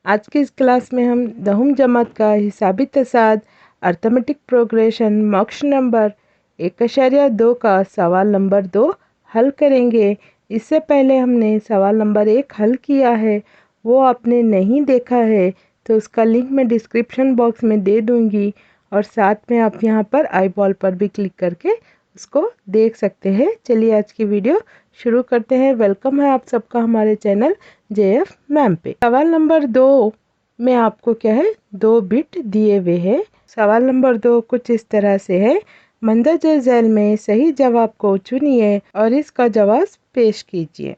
आज की इस क्लास में हम 10वीं जमात का हिसाबी तसाद अर्थमेटिक प्रोग्रेशन मॉक्ष नंबर 1.2 का सवाल नंबर 2 हल करेंगे। इससे पहले हमने सवाल नंबर 1 हल किया है, वो आपने नहीं देखा है तो उसका लिंक मैं डिस्क्रिप्शन बॉक्स में दे दूंगी और साथ में आप यहाँ पर आई बॉल पर भी क्लिक करके उसको देख सकते हैं। चलिए आज की वीडियो शुरू करते हैं। वेलकम है आप सबका हमारे चैनल JF मैम पे। सवाल नंबर 2 में आपको क्या है, 2 बिट दिए हुए हैं। सवाल नंबर 2 कुछ इस तरह से है, मंदरजा झैल में सही जवाब को चुनिए और इसका जवाब पेश कीजिए।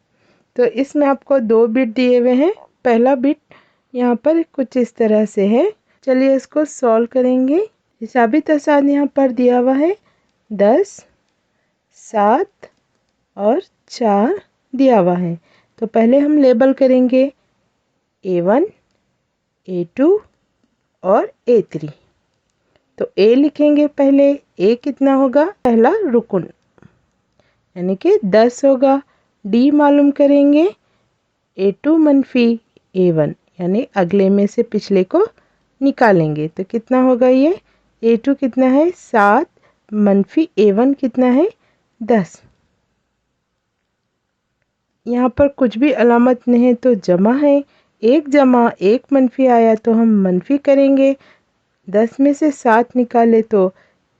तो इसमें आपको 2 बिट दिए हुए हैं। पहला बिट यहाँ पर कुछ इस तरह से है। चलिए इसको सॉल्व करेंगे। हिसाबी तसाद यहाँ पर दिया हुआ है 10, 7 और 4 दिया हुआ है। तो पहले हम लेबल करेंगे A1, A2 और A3। तो A लिखेंगे पहले। A कितना होगा, पहला रुकन यानी कि 10 होगा। D मालूम करेंगे A2 मनफी A1 यानी अगले में से पिछले को निकालेंगे तो कितना होगा ये, A2 कितना है 7 मनफी A1 कितना है 10। यहाँ पर कुछ भी अलामत नहीं है तो जमा है। 1 जमा 1 मनफी आया तो हम मनफी करेंगे। 10 में से 7 निकाले तो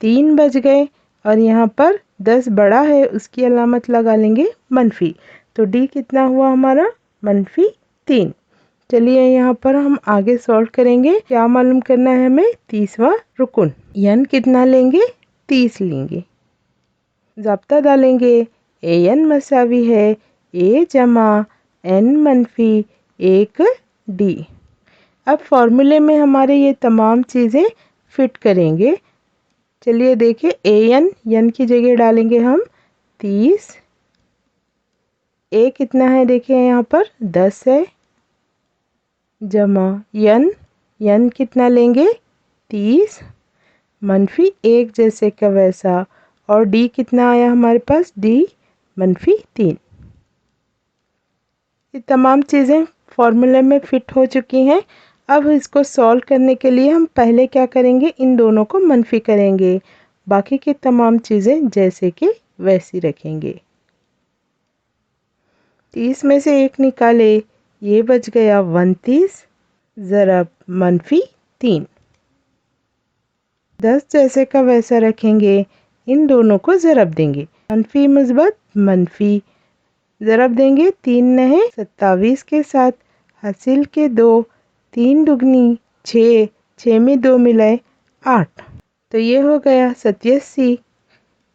3 बच गए और यहाँ पर 10 बड़ा है उसकी अलामत लगा लेंगे मनफी। तो D कितना हुआ हमारा, मनफी 3। चलिए यहाँ पर हम आगे सॉल्व करेंगे। क्या मालूम करना है हमें, 30वां रुकन। n कितना लेंगे, 30 लेंगे। ज़ाब्ता डालेंगे AN मसावी है A जमा N मनफी 1 D। अब फॉर्मूले में हमारे ये तमाम चीज़ें फिट करेंगे। चलिए देखिए, n की जगह डालेंगे हम 30। A कितना है देखिए यहाँ पर 10 है, जमा n कितना लेंगे 30 मनफी 1 जैसे का वैसा, और D कितना आया हमारे पास, D मनफी 3। ये तमाम चीज़ें फॉर्मूले में फिट हो चुकी हैं। अब इसको सॉल्व करने के लिए हम पहले क्या करेंगे, इन दोनों को मनफी करेंगे, बाकी की तमाम चीज़ें जैसे कि वैसी रखेंगे। 30 में से 1 निकाले, ये बच गया 29 ज़रब मनफी 3। 10 जैसे का वैसा रखेंगे, इन दोनों को ज़रब देंगे। मनफी मुस्बत मनफी ज़रब देंगे 3 नहे 27 के साथ, हासिल के 2, 3 दुगनी 6, 6 में 2 मिलाए 8। तो ये हो गया 87।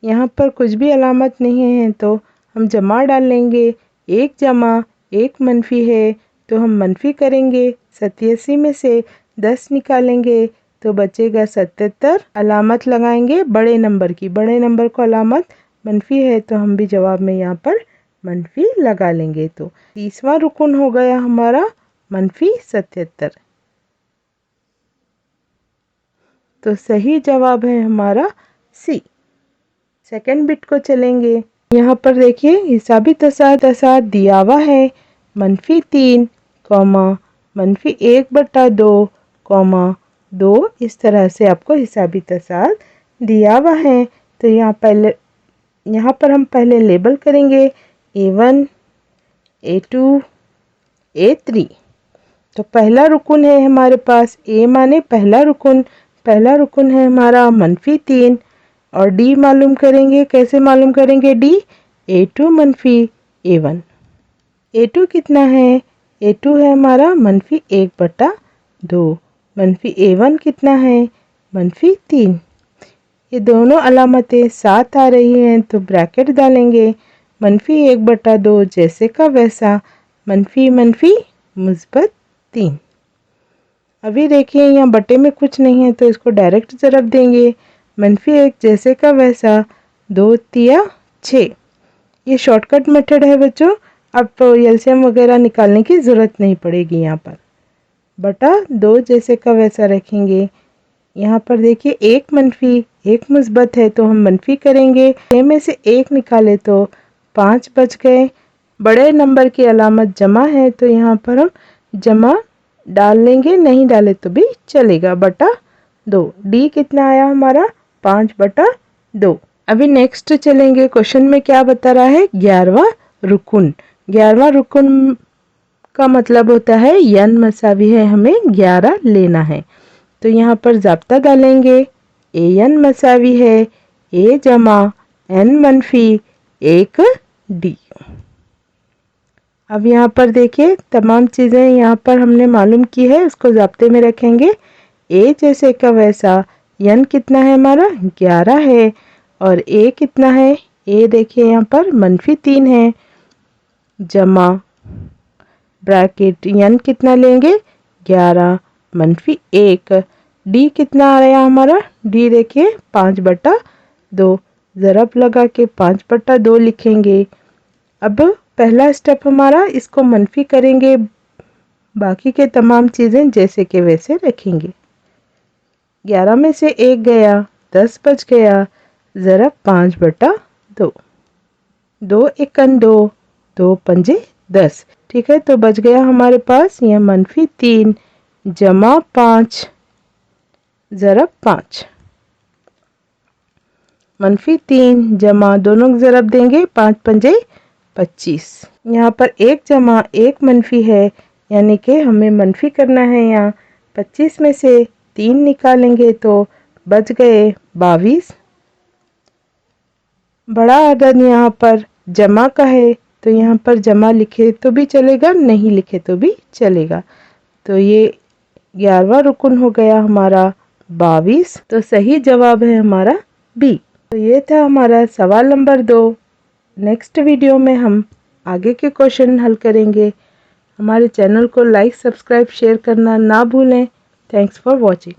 यहाँ पर कुछ भी अलामत नहीं है तो हम जमा डाल लेंगे। 1 जमा 1 मनफी है तो हम मनफी करेंगे। 87 में से 10 निकालेंगे तो बचेगा 77। अलामत लगाएंगे बड़े नंबर की, बड़े नंबर को अलामत मनफी है तो हम भी जवाब में यहाँ पर मनफी लगा लेंगे। तो 30वां रुकन हो गया हमारा मनफी 77। तो सही जवाब है हमारा C। सेकंड बिट को चलेंगे। यहाँ पर देखिए हिसाबी तसाद दिया हुआ है मनफी 3, मनफी 1/2, 2। इस तरह से आपको हिसाबी तसाद दिया हुआ है। तो यहाँ पर हम पहले लेबल करेंगे A1, A2, A3। तो पहला रुकन है हमारे पास, A माने पहला रुकन है हमारा मनफी 3, और D मालूम करेंगे। कैसे मालूम करेंगे D, A2 मनफी A1। A2 कितना है, A2 है हमारा मनफी 1/2, मनफी A1 कितना है, मनफी 3। ये दोनों अलामतें साथ आ रही हैं तो ब्रैकेट डालेंगे। मनफी 1/2 जैसे का वैसा, मनफी मनफी मुस्बत 3। अभी देखिए यहाँ बटे में कुछ नहीं है तो इसको डायरेक्ट ज़रब देंगे। मनफी 1 जैसे का वैसा, 2 तिया 6। ये शॉर्टकट मेथड है बच्चों, अब एलसीएम वगैरह निकालने की ज़रूरत नहीं पड़ेगी। यहाँ पर बटा 2 जैसे का वैसा रखेंगे। यहाँ पर देखिए 1 मनफी 1 मुस्बत है तो हम मनफी करेंगे। 6 में से 1 निकाले तो 5 बच गए। बड़े नंबर की अलामत जमा है तो यहाँ पर हम जमा डाल लेंगे, नहीं डाले तो भी चलेगा, बटा 2। डी कितना आया हमारा 5/2। अभी नेक्स्ट चलेंगे, क्वेश्चन में क्या बता रहा है 11वां रुकुन। 11वां रुकुन का मतलब होता है n मसावी है, हमें 11 लेना है। तो यहाँ पर ज़ाब्ता डालेंगे, an मसावी है a जमा n मनफी 1 d। अब यहाँ पर देखिए तमाम चीज़ें यहाँ पर हमने मालूम की है, उसको ज़ाब्ते में रखेंगे। a जैसे का वैसा, n कितना है हमारा 11 है, और a कितना है, a देखिए यहाँ पर -3 है, जमा ब्रैकेट n कितना लेंगे 11 -1। d कितना आ रहा है हमारा, d देखिए 5/2, ज़रब लगा के 5/2 लिखेंगे। अब पहला स्टेप हमारा, इसको मनफी करेंगे, बाकी के तमाम चीज़ें जैसे के वैसे रखेंगे। 11 में से 1 गया, 10 बच गया, ज़रब 5/2, 2 एकन 2, 2 पंजे 10। ठीक है, तो बच गया हमारे पास यह -3 जमा 5 ज़रब 5। -3 जमा दोनों ज़रब देंगे, 5 पंजे 25। यहाँ पर 1 जमा 1 मनफी है, यानी कि हमें मनफी करना है। यहाँ 25 में से 3 निकालेंगे तो बच गए 22। बड़ा अदद यहाँ पर जमा का है, तो यहाँ पर जमा लिखे तो भी चलेगा, नहीं लिखे तो भी चलेगा। तो ये 11वां रुकन हो गया हमारा 22। तो सही जवाब है हमारा बी। तो ये था हमारा सवाल नंबर 2। नेक्स्ट वीडियो में हम आगे के क्वेश्चन हल करेंगे। हमारे चैनल को लाइक, सब्सक्राइब, शेयर करना ना भूलें। Thanks for watching.